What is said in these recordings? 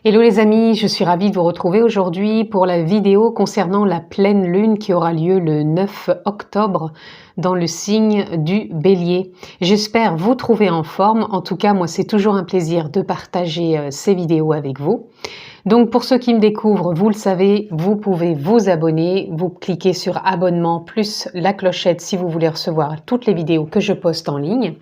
Hello les amis, je suis ravie de vous retrouver aujourd'hui pour la vidéo concernant la pleine lune qui aura lieu le 9 octobre dans le signe du Bélier. J'espère vous trouver en forme. En tout cas, moi, c'est toujours un plaisir de partager ces vidéos avec vous. Donc pour ceux qui me découvrent, vous le savez, vous pouvez vous abonner, vous cliquez sur abonnement plus la clochette si vous voulez recevoir toutes les vidéos que je poste en ligne.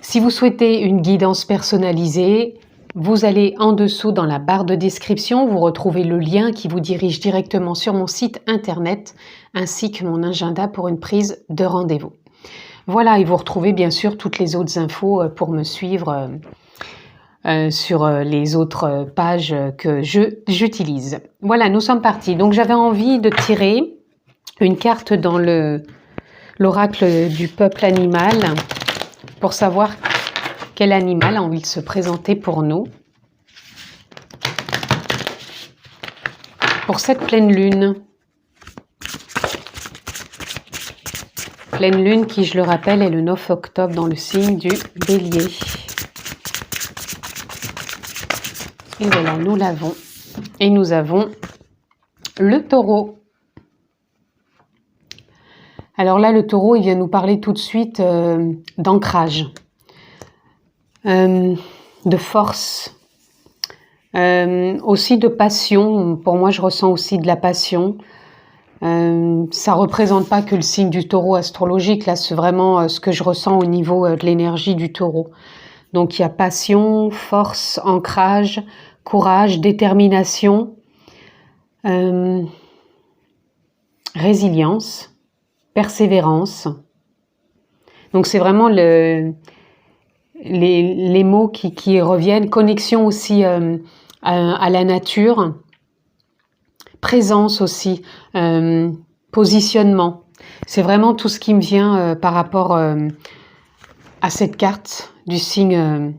Si vous souhaitez une guidance personnalisée, vous allez en dessous dans la barre de description, vous retrouvez le lien qui vous dirige directement sur mon site internet ainsi que mon agenda pour une prise de rendez-vous. Voilà, et vous retrouvez bien sûr toutes les autres infos pour me suivre sur les autres pages que j'utilise. Voilà, nous sommes partis. Donc j'avais envie de tirer une carte dans l'oracle du peuple animal pour savoir quel animal a envie de se présenter pour nous pour cette pleine lune. Pleine lune qui, je le rappelle, est le 9 octobre dans le signe du Bélier. Et voilà, nous l'avons. Et nous avons le Taureau. Alors là, le Taureau, il vient nous parler tout de suite d'ancrage. De force, aussi de passion. Pour moi, je ressens aussi de la passion. Ça représente pas que le signe du Taureau astrologique. Là, c'est vraiment ce que je ressens au niveau de l'énergie du Taureau. Donc, il y a passion, force, ancrage, courage, détermination, résilience, persévérance. Donc, c'est vraiment les mots qui reviennent, connexion aussi à la nature, présence aussi, positionnement. C'est vraiment tout ce qui me vient par rapport à cette carte du signe,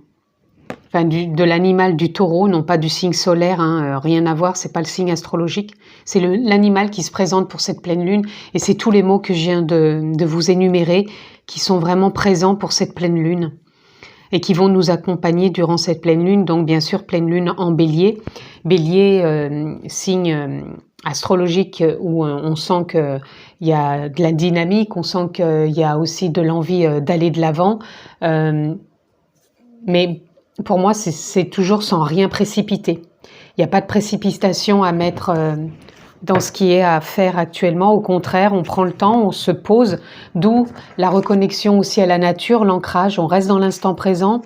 de l'animal du Taureau, non pas du signe solaire, rien à voir, c'est pas le signe astrologique, c'est l'animal qui se présente pour cette pleine lune, et c'est tous les mots que je viens de vous énumérer qui sont vraiment présents pour cette pleine lune et qui vont nous accompagner durant cette pleine lune. Donc bien sûr, pleine lune en Bélier. Bélier, signe astrologique où on sent qu'il y a de la dynamique, on sent qu'il y a aussi de l'envie d'aller de l'avant. Mais pour moi, c'est toujours sans rien précipiter. Il n'y a pas de précipitation à mettre dans ce qui est à faire actuellement. Au contraire, on prend le temps, on se pose, d'où la reconnexion aussi à la nature, l'ancrage, on reste dans l'instant présent.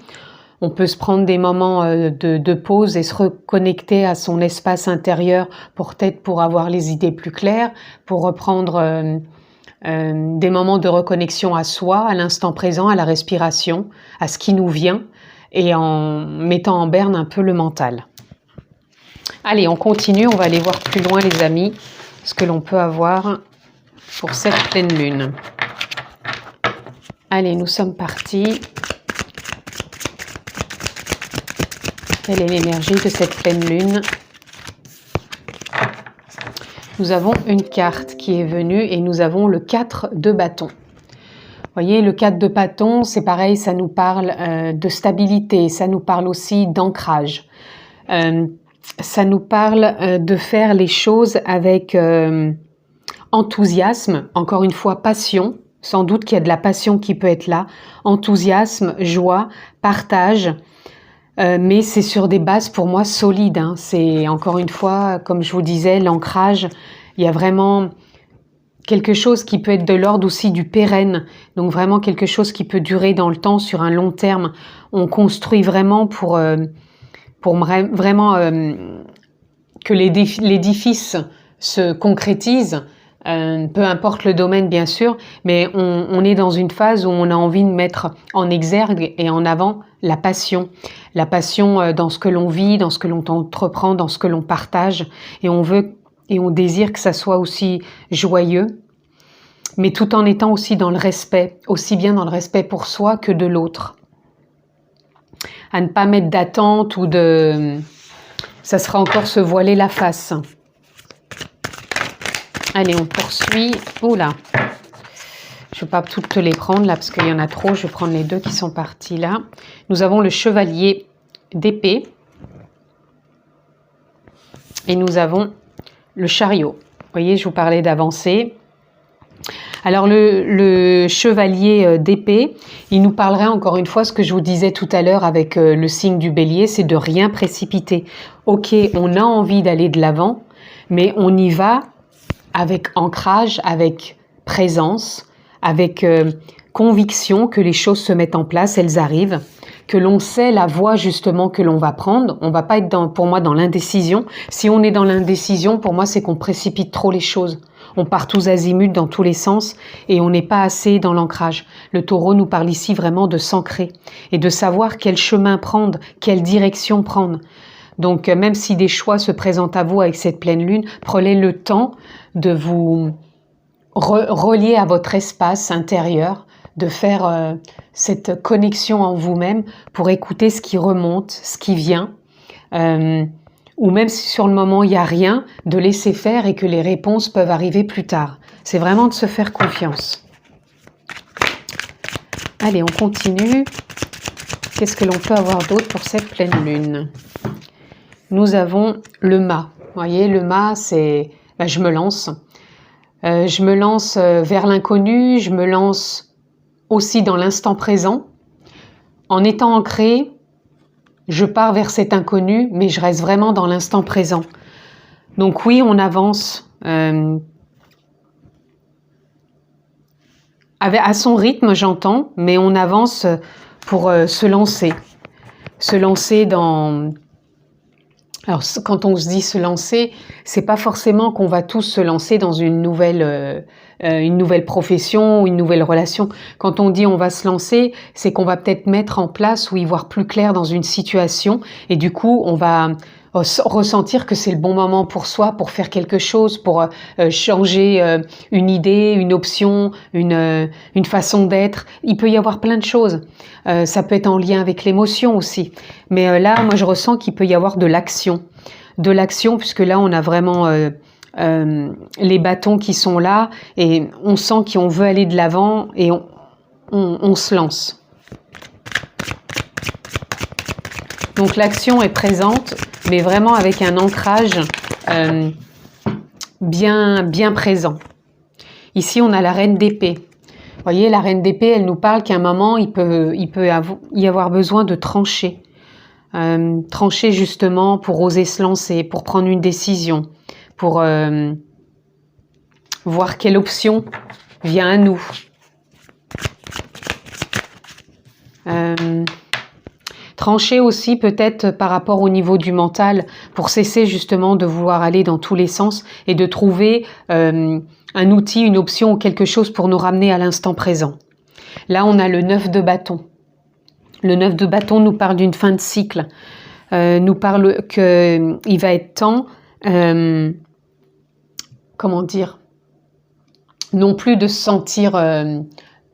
On peut se prendre des moments de pause et se reconnecter à son espace intérieur pour avoir les idées plus claires, pour reprendre des moments de reconnexion à soi, à l'instant présent, à la respiration, à ce qui nous vient, et en mettant en berne un peu le mental. Allez, on continue, on va aller voir plus loin les amis, ce que l'on peut avoir pour cette pleine lune. Allez, nous sommes partis. Quelle est l'énergie de cette pleine lune? Nous avons une carte qui est venue et nous avons le 4 de bâton. Vous voyez, le 4 de bâton, c'est pareil, ça nous parle de stabilité, ça nous parle aussi d'ancrage. Ça nous parle de faire les choses avec enthousiasme, encore une fois passion, sans doute qu'il y a de la passion qui peut être là, enthousiasme, joie, partage, mais c'est sur des bases pour moi solides. C'est encore une fois, comme je vous disais, l'ancrage, il y a vraiment quelque chose qui peut être de l'ordre aussi du pérenne, donc vraiment quelque chose qui peut durer dans le temps, sur un long terme. On construit vraiment pour vraiment que l'édifice se concrétise, peu importe le domaine bien sûr, mais on est dans une phase où on a envie de mettre en exergue et en avant la passion dans ce que l'on vit, dans ce que l'on entreprend, dans ce que l'on partage, et on désire que ça soit aussi joyeux, mais tout en étant aussi dans le respect, aussi bien dans le respect pour soi que de l'autre. À ne pas mettre d'attente ou ça sera encore se voiler la face. Allez, on poursuit. Oula, je ne vais pas toutes les prendre là parce qu'il y en a trop. Je vais prendre les deux qui sont partis là. Nous avons le chevalier d'épée. Et nous avons le chariot. Vous voyez, je vous parlais d'avancer. Alors le chevalier d'épée, il nous parlerait encore une fois ce que je vous disais tout à l'heure avec le signe du bélier, c'est de rien précipiter. Ok, on a envie d'aller de l'avant, mais on y va avec ancrage, avec présence, avec conviction que les choses se mettent en place, elles arrivent, que l'on sait la voie justement que l'on va prendre. On va pas être pour moi dans l'indécision. Si on est dans l'indécision, pour moi c'est qu'on précipite trop les choses. On part tous azimuts dans tous les sens et on n'est pas assez dans l'ancrage. Le taureau nous parle ici vraiment de s'ancrer et de savoir quel chemin prendre, quelle direction prendre. Donc même si des choix se présentent à vous avec cette pleine lune, prenez le temps de vous relier à votre espace intérieur, de faire cette connexion en vous-même pour écouter ce qui remonte, ce qui vient. Ou même si sur le moment il n'y a rien, de laisser faire et que les réponses peuvent arriver plus tard. C'est vraiment de se faire confiance. Allez, on continue. Qu'est-ce que l'on peut avoir d'autre pour cette pleine lune? Nous avons le mât. Vous voyez, le mât, c'est je me lance. Je me lance vers l'inconnu, je me lance aussi dans l'instant présent. En étant ancré, je pars vers cet inconnu, mais je reste vraiment dans l'instant présent. Donc oui, on avance à son rythme, j'entends, mais on avance pour se lancer. Se lancer dans... Alors quand on se dit se lancer, c'est pas forcément qu'on va tous se lancer dans une nouvelle profession ou une nouvelle relation. Quand on dit on va se lancer, c'est qu'on va peut-être mettre en place ou y voir plus clair dans une situation et du coup on va ressentir que c'est le bon moment pour soi, pour faire quelque chose, pour changer une idée, une option, une façon d'être. Il peut y avoir plein de choses. Ça peut être en lien avec l'émotion aussi. Mais là, moi je ressens qu'il peut y avoir de l'action. De l'action, puisque là on a vraiment... les bâtons qui sont là et on sent qu'on veut aller de l'avant et on se lance. Donc l'action est présente, mais vraiment avec un ancrage bien présent. Ici, on a la reine d'épée. Vous voyez, la reine d'épée, elle nous parle qu'à un moment, il peut y avoir besoin de trancher. Trancher justement pour oser se lancer, pour prendre une décision, pour voir quelle option vient à nous. Trancher aussi peut-être par rapport au niveau du mental pour cesser justement de vouloir aller dans tous les sens et de trouver un outil, une option ou quelque chose pour nous ramener à l'instant présent. Là, on a le 9 de bâton. Le 9 de bâton nous parle d'une fin de cycle, nous parle qu'il va être temps, comment dire, non plus de se sentir,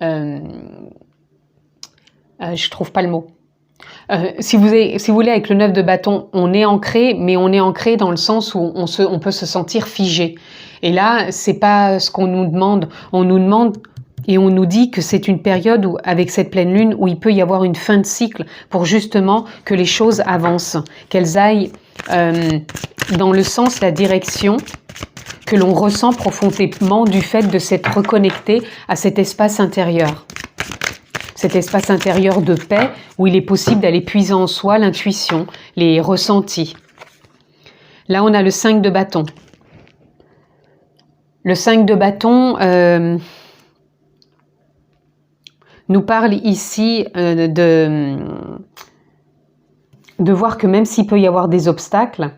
je trouve pas le mot. Si vous voulez, avec le 9 de bâton, on est ancré, mais on est ancré dans le sens où on peut se sentir figé. Et là, c'est pas ce qu'on nous demande. On nous demande et on nous dit que c'est une période où, avec cette pleine lune, où il peut y avoir une fin de cycle pour justement que les choses avancent, qu'elles aillent dans le sens, la direction que l'on ressent profondément du fait de s'être reconnecté à cet espace intérieur. Cet espace intérieur de paix où il est possible d'aller puiser en soi l'intuition, les ressentis. Là, on a le 5 de bâton. Le 5 de bâton nous parle ici de voir que même s'il peut y avoir des obstacles,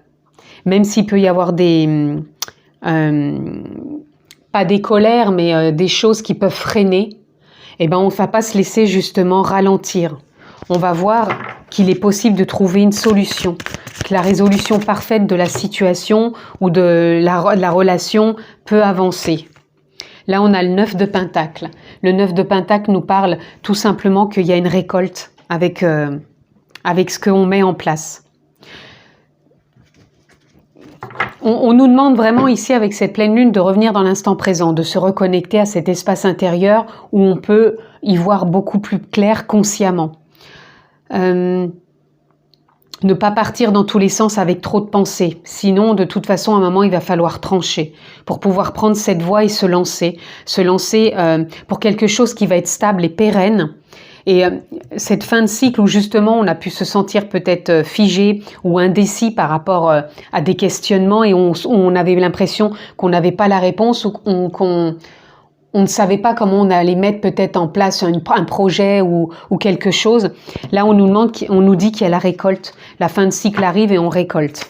même s'il peut y avoir des... pas des colères, mais des choses qui peuvent freiner, eh ben, on ne va pas se laisser justement ralentir. On va voir qu'il est possible de trouver une solution, que la résolution parfaite de la situation ou de la relation peut avancer. Là, on a le 9 de Pentacle. Le 9 de Pentacle nous parle tout simplement qu'il y a une récolte avec ce qu'on met en place. On nous demande vraiment ici, avec cette pleine lune, de revenir dans l'instant présent, de se reconnecter à cet espace intérieur où on peut y voir beaucoup plus clair consciemment. ne pas partir dans tous les sens avec trop de pensées. Sinon, de toute façon, à un moment, il va falloir trancher pour pouvoir prendre cette voie et se lancer. Se lancer pour quelque chose qui va être stable et pérenne. Et cette fin de cycle où justement on a pu se sentir peut-être figé ou indécis par rapport à des questionnements et on avait l'impression qu'on n'avait pas la réponse ou qu'on ne savait pas comment on allait mettre peut-être en place un projet ou quelque chose. Là, on nous dit qu'il y a la récolte. La fin de cycle arrive et on récolte.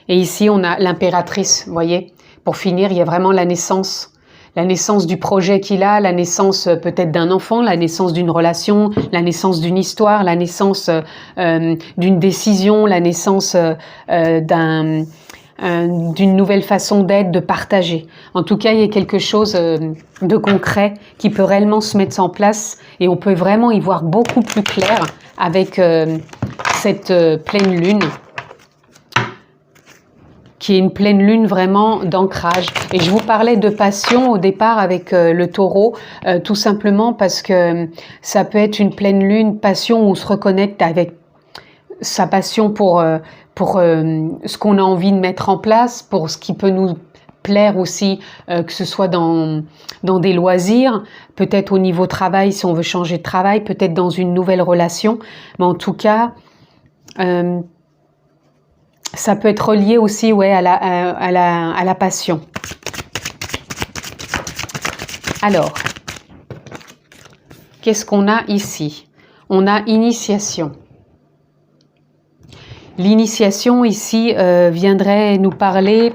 Et ici, on a l'impératrice, vous voyez. Pour finir, il y a vraiment la naissance du projet qu'il a, la naissance peut-être d'un enfant, la naissance d'une relation, la naissance d'une histoire, la naissance d'une décision, la naissance d'une nouvelle façon d'être, de partager. En tout cas, il y a quelque chose de concret qui peut réellement se mettre en place et on peut vraiment y voir beaucoup plus clair avec cette pleine lune, qui est une pleine lune vraiment d'ancrage. Et je vous parlais de passion au départ avec le taureau, tout simplement parce que ça peut être une pleine lune, passion où on se reconnecte avec sa passion pour ce qu'on a envie de mettre en place, pour ce qui peut nous plaire aussi, que ce soit dans des loisirs, peut-être au niveau travail si on veut changer de travail, peut-être dans une nouvelle relation, mais en tout cas ça peut être relié aussi à la passion. Alors, qu'est-ce qu'on a ici? On a initiation. L'initiation ici viendrait nous parler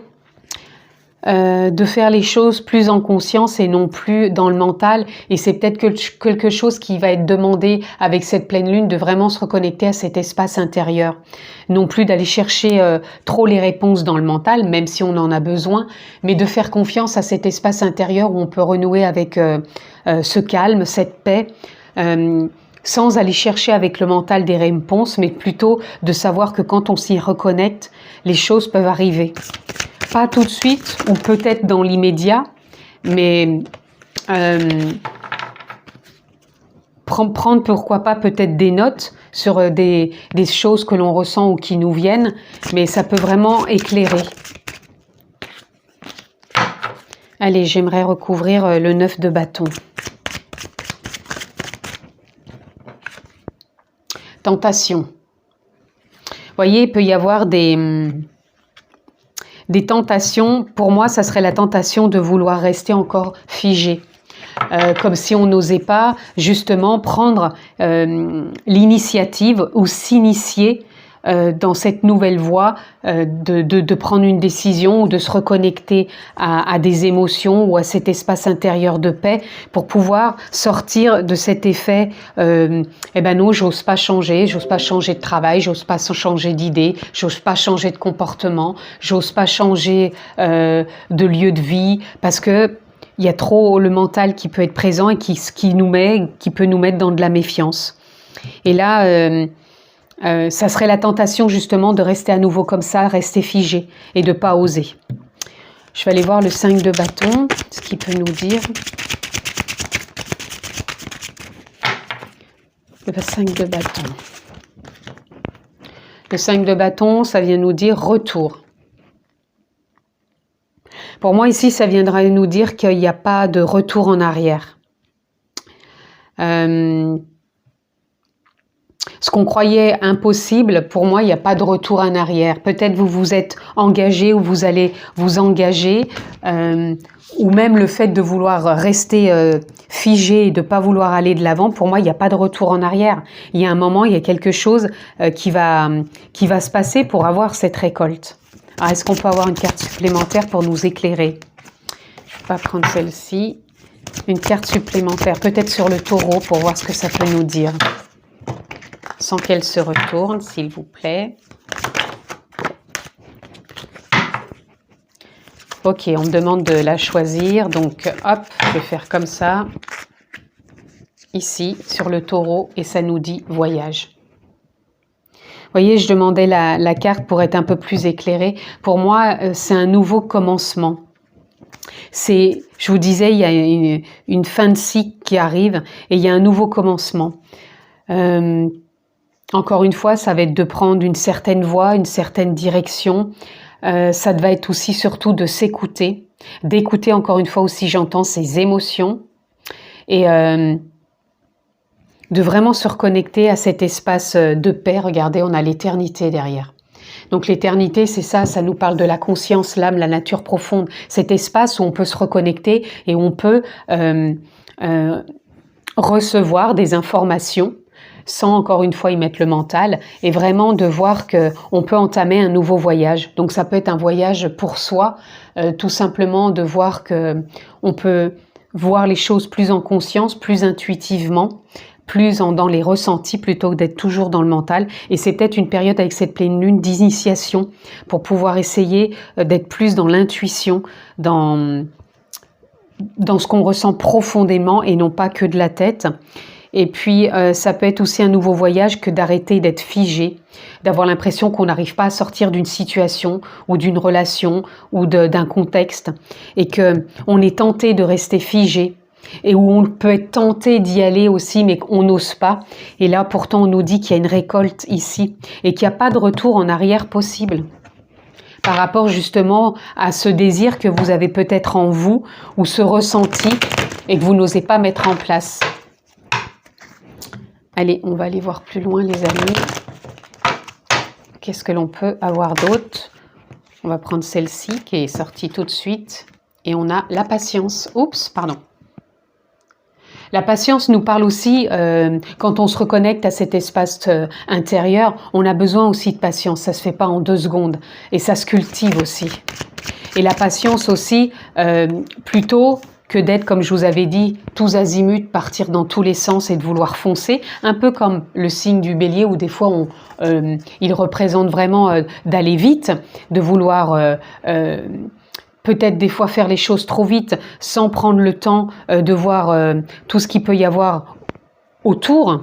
de faire les choses plus en conscience et non plus dans le mental. Et c'est peut-être quelque chose qui va être demandé avec cette pleine lune, de vraiment se reconnecter à cet espace intérieur. Non plus d'aller chercher trop les réponses dans le mental, même si on en a besoin, mais de faire confiance à cet espace intérieur où on peut renouer avec ce calme, cette paix, sans aller chercher avec le mental des réponses, mais plutôt de savoir que quand on s'y reconnecte, les choses peuvent arriver. Pas tout de suite, ou peut-être dans l'immédiat, mais prendre pourquoi pas peut-être des notes sur des choses que l'on ressent ou qui nous viennent, mais ça peut vraiment éclairer. Allez, j'aimerais recouvrir le 9 de bâton. Tentation. Vous voyez, il peut y avoir des tentations. Pour moi, ça serait la tentation de vouloir rester encore figé. Comme si on n'osait pas justement prendre l'initiative ou s'initier dans cette nouvelle voie, de prendre une décision ou de se reconnecter à des émotions ou à cet espace intérieur de paix pour pouvoir sortir de cet effet eh ben non, j'ose pas changer de travail, j'ose pas changer d'idée, j'ose pas changer de comportement, j'ose pas changer de lieu de vie, parce que il y a trop le mental qui peut être présent et qui peut nous mettre dans de la méfiance. Et là ça serait la tentation justement de rester à nouveau comme ça, rester figé et de ne pas oser. Je vais aller voir le 5 de bâton, ce qu'il peut nous dire. Le 5 de bâton. Le 5 de bâton, ça vient nous dire retour. Pour moi ici, ça viendrait nous dire qu'il n'y a pas de retour en arrière. Ce qu'on croyait impossible, pour moi, il n'y a pas de retour en arrière. Peut-être vous vous êtes engagé ou vous allez vous engager, ou même le fait de vouloir rester figé et de ne pas vouloir aller de l'avant, pour moi, il n'y a pas de retour en arrière. Il y a un moment, il y a quelque chose qui va se passer pour avoir cette récolte. Alors, est-ce qu'on peut avoir une carte supplémentaire pour nous éclairer? Je vais pas prendre celle-ci. Une carte supplémentaire, peut-être sur le taureau, pour voir ce que ça peut nous dire. Sans qu'elle se retourne, s'il vous plaît. Ok, on me demande de la choisir, donc hop, je vais faire comme ça, ici, sur le taureau, et ça nous dit voyage. Vous voyez, je demandais la carte pour être un peu plus éclairée. Pour moi, c'est un nouveau commencement. Je vous disais, il y a une fin de cycle qui arrive, et il y a un nouveau commencement. Encore une fois, ça va être de prendre une certaine voie, une certaine direction. Ça va être aussi surtout de s'écouter, d'écouter encore une fois aussi, j'entends ses émotions et de vraiment se reconnecter à cet espace de paix. Regardez, on a l'éternité derrière. Donc l'éternité, c'est ça, ça nous parle de la conscience, l'âme, la nature profonde, cet espace où on peut se reconnecter et où on peut recevoir des informations sans encore une fois y mettre le mental, et vraiment de voir qu'on peut entamer un nouveau voyage. Donc ça peut être un voyage pour soi, tout simplement de voir qu'on peut voir les choses plus en conscience, plus intuitivement, plus dans les ressentis plutôt que d'être toujours dans le mental. Et c'est peut-être une période avec cette pleine lune d'initiation pour pouvoir essayer d'être plus dans l'intuition, dans ce qu'on ressent profondément et non pas que de la tête. Et puis, ça peut être aussi un nouveau voyage que d'arrêter d'être figé, d'avoir l'impression qu'on n'arrive pas à sortir d'une situation ou d'une relation ou d'un contexte et qu'on est tenté de rester figé et où on peut être tenté d'y aller aussi mais qu'on n'ose pas. Et là, pourtant, on nous dit qu'il y a une récolte ici et qu'il n'y a pas de retour en arrière possible par rapport justement à ce désir que vous avez peut-être en vous ou ce ressenti et que vous n'osez pas mettre en place. Allez, on va aller voir plus loin les amis. Qu'est-ce que l'on peut avoir d'autre? On va prendre celle-ci qui est sortie tout de suite. Et on a la patience. Oups, pardon. La patience nous parle aussi, quand on se reconnecte à cet espace intérieur, on a besoin aussi de patience. Ça ne se fait pas en 2 secondes. Et ça se cultive aussi. Et la patience aussi, plutôt que d'être, comme je vous avais dit, tous azimuts, partir dans tous les sens et de vouloir foncer, un peu comme le signe du bélier où des fois il représente vraiment d'aller vite, de vouloir peut-être des fois faire les choses trop vite sans prendre le temps de voir tout ce qu'il peut y avoir autour.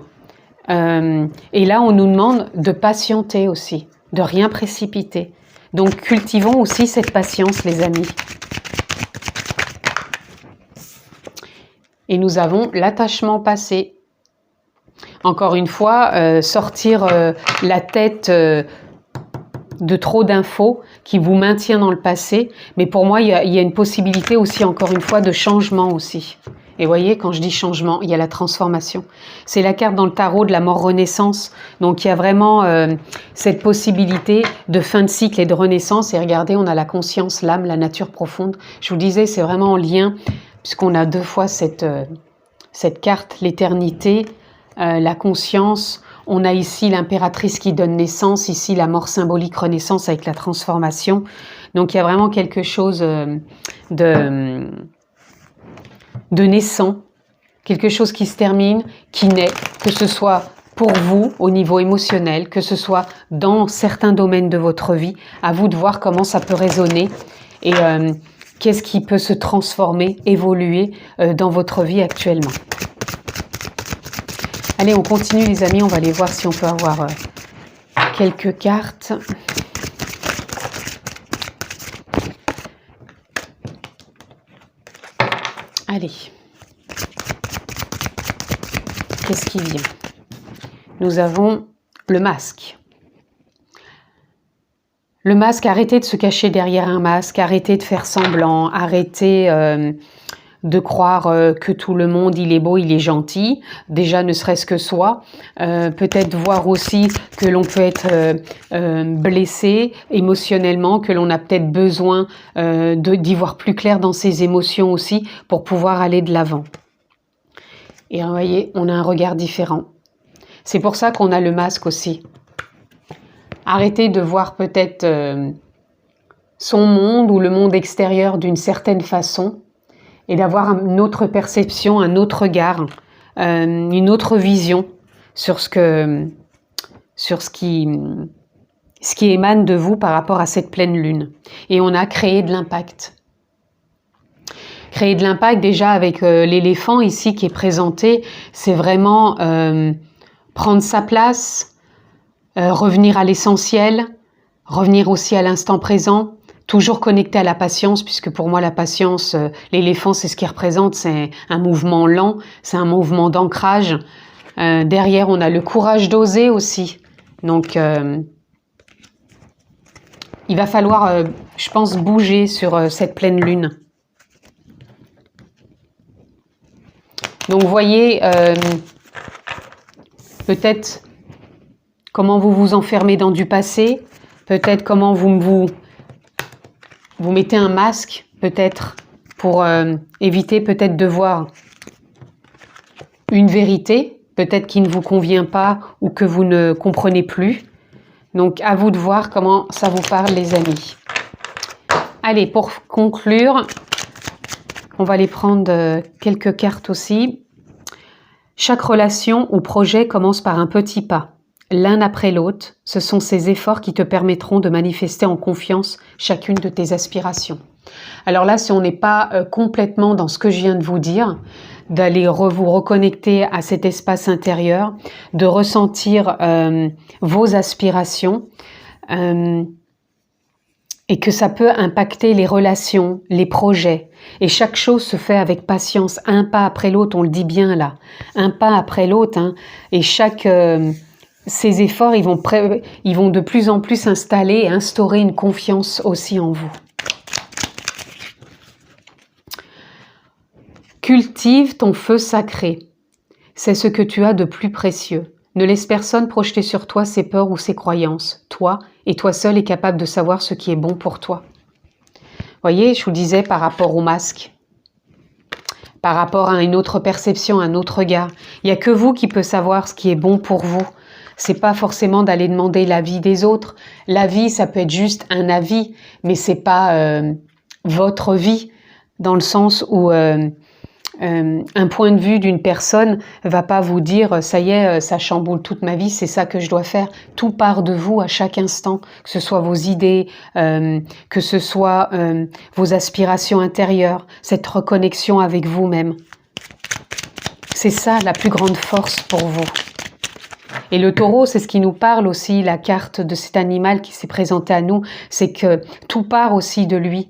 Et là, on nous demande de patienter aussi, de rien précipiter. Donc cultivons aussi cette patience, les amis. Et nous avons l'attachement passé. Encore une fois, sortir la tête de trop d'infos qui vous maintient dans le passé. Mais pour moi, il y a une possibilité aussi, encore une fois, de changement aussi. Et voyez, quand je dis changement, il y a la transformation. C'est la carte dans le tarot de la mort-renaissance. Donc il y a vraiment cette possibilité de fin de cycle et de renaissance. Et regardez, on a la conscience, l'âme, la nature profonde. Je vous disais, c'est vraiment en lien, puisqu'on a 2 fois cette carte, l'éternité, la conscience. On a ici l'impératrice qui donne naissance, ici la mort symbolique, renaissance avec la transformation. Donc il y a vraiment quelque chose de naissant, quelque chose qui se termine, qui naît, que ce soit pour vous au niveau émotionnel, que ce soit dans certains domaines de votre vie. À vous de voir comment ça peut résonner et qu'est-ce qui peut se transformer, évoluer dans votre vie actuellement. Allez, on continue les amis, on va aller voir si on peut avoir quelques cartes. Allez. Qu'est-ce qui vient? Nous avons le masque. Le masque, arrêtez de se cacher derrière un masque, arrêtez de faire semblant, arrêtez de croire que tout le monde, il est beau, il est gentil, déjà ne serait-ce que soi. Peut-être voir aussi que l'on peut être blessé émotionnellement, que l'on a peut-être besoin d'y voir plus clair dans ses émotions aussi pour pouvoir aller de l'avant. Et vous voyez, on a un regard différent. C'est pour ça qu'on a le masque aussi. Arrêtez de voir peut-être son monde ou le monde extérieur d'une certaine façon et d'avoir une autre perception, un autre regard, une autre vision sur ce qui émane de vous par rapport à cette pleine lune. Et on a créé de l'impact. Créer de l'impact déjà avec l'éléphant ici qui est présenté, c'est vraiment prendre sa place, revenir à l'essentiel, revenir aussi à l'instant présent, toujours connecté à la patience, puisque pour moi la patience, l'éléphant c'est ce qu'il représente, c'est un mouvement lent, c'est un mouvement d'ancrage, Derrière, on a le courage d'oser aussi. Donc, il va falloir, je pense, bouger sur cette pleine lune. Donc, vous voyez, peut-être comment vous vous enfermez dans du passé, peut-être comment vous mettez un masque, peut-être pour éviter peut-être de voir une vérité, peut-être qui ne vous convient pas ou que vous ne comprenez plus. Donc, à vous de voir comment ça vous parle, les amis. Allez, pour conclure, on va aller prendre quelques cartes aussi. Chaque relation ou projet commence par un petit pas. L'un après l'autre, ce sont ces efforts qui te permettront de manifester en confiance chacune de tes aspirations. Alors là, si on n'est pas complètement dans ce que je viens de vous dire, d'aller vous reconnecter à cet espace intérieur, de ressentir vos aspirations, et que ça peut impacter les relations, les projets. Et chaque chose se fait avec patience, un pas après l'autre, on le dit bien là, un pas après l'autre, hein, et ces efforts, ils vont de plus en plus installer et instaurer une confiance aussi en vous. Cultive ton feu sacré. C'est ce que tu as de plus précieux. Ne laisse personne projeter sur toi ses peurs ou ses croyances. Toi, et toi seul, es capable de savoir ce qui est bon pour toi. Voyez, je vous disais par rapport au masque, par rapport à une autre perception, un autre regard. Il n'y a que vous qui pouvez savoir ce qui est bon pour vous. C'est pas forcément d'aller demander l'avis des autres. L'avis, ça peut être juste un avis, mais c'est pas votre vie, dans le sens où un point de vue d'une personne va pas vous dire ça y est, ça chamboule toute ma vie, c'est ça que je dois faire. Tout part de vous à chaque instant, que ce soit vos idées, que ce soit vos aspirations intérieures, cette reconnexion avec vous-même. C'est ça la plus grande force pour vous. Et le taureau, c'est ce qui nous parle aussi, la carte de cet animal qui s'est présenté à nous, c'est que tout part aussi de lui.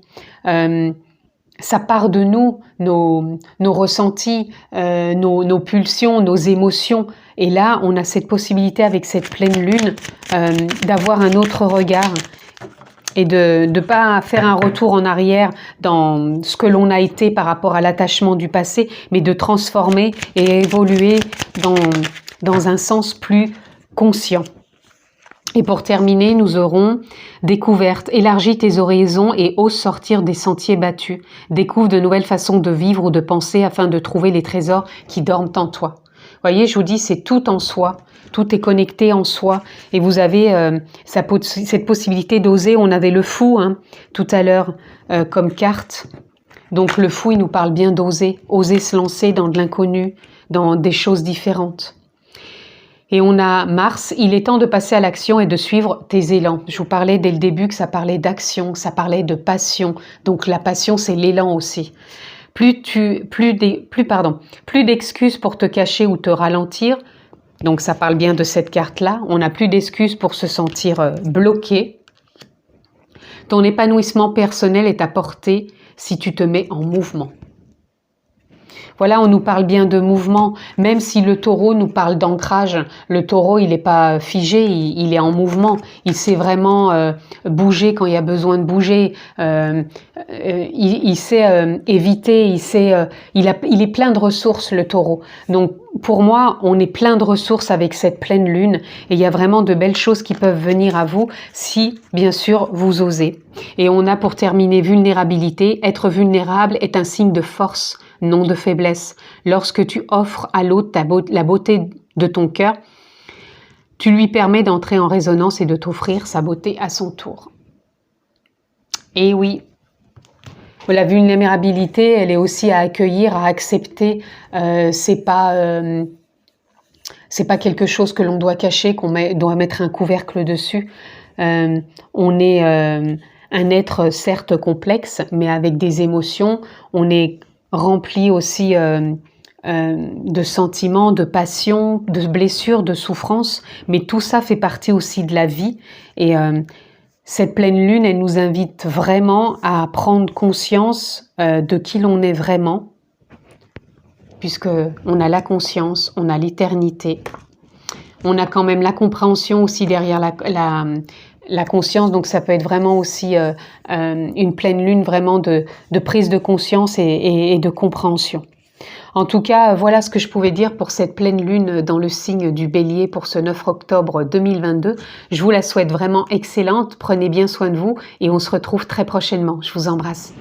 Ça part de nous, nos ressentis, nos pulsions, nos émotions. Et là, on a cette possibilité avec cette pleine lune d'avoir un autre regard et de ne pas faire un retour en arrière dans ce que l'on a été par rapport à l'attachement du passé, mais de transformer et évoluer dans un sens plus conscient. Et pour terminer, nous aurons découverte, élargis tes horizons et ose sortir des sentiers battus. Découvre de nouvelles façons de vivre ou de penser afin de trouver les trésors qui dorment en toi. Voyez, je vous dis, c'est tout en soi, tout est connecté en soi. Et vous avez cette possibilité d'oser. On avait le fou tout à l'heure comme carte. Donc le fou, il nous parle bien d'oser, oser se lancer dans de l'inconnu, dans des choses différentes. Et on a Mars, il est temps de passer à l'action et de suivre tes élans. Je vous parlais dès le début que ça parlait d'action, que ça parlait de passion. Donc la passion, c'est l'élan aussi. Plus d'excuses pour te cacher ou te ralentir. Donc ça parle bien de cette carte-là. On n'a plus d'excuses pour se sentir bloqué. Ton épanouissement personnel est à portée si tu te mets en mouvement. Voilà, on nous parle bien de mouvement, même si le taureau nous parle d'ancrage. Le taureau, il n'est pas figé, il est en mouvement. Il sait vraiment bouger quand il y a besoin de bouger. Il sait éviter, il est plein de ressources, le taureau. Donc, pour moi, on est plein de ressources avec cette pleine lune. Et il y a vraiment de belles choses qui peuvent venir à vous si, bien sûr, vous osez. Et on a pour terminer vulnérabilité. Être vulnérable est un signe de force, non de faiblesse. Lorsque tu offres à l'autre la beauté de ton cœur, tu lui permets d'entrer en résonance et de t'offrir sa beauté à son tour. Et oui, la vulnérabilité, elle est aussi à accueillir, à accepter. C'est pas quelque chose que l'on doit cacher, doit mettre un couvercle dessus. On est un être certes complexe, mais avec des émotions. On est rempli aussi de sentiments, de passions, de blessures, de souffrances, mais tout ça fait partie aussi de la vie. Et cette pleine lune, elle nous invite vraiment à prendre conscience de qui l'on est vraiment. puisque on a la conscience, on a l'éternité. On a quand même la compréhension aussi derrière la conscience, donc ça peut être vraiment aussi une pleine lune vraiment de prise de conscience et de compréhension. En tout cas, voilà ce que je pouvais dire pour cette pleine lune dans le signe du Bélier pour ce 9 octobre 2022. Je vous la souhaite vraiment excellente, prenez bien soin de vous et on se retrouve très prochainement. Je vous embrasse.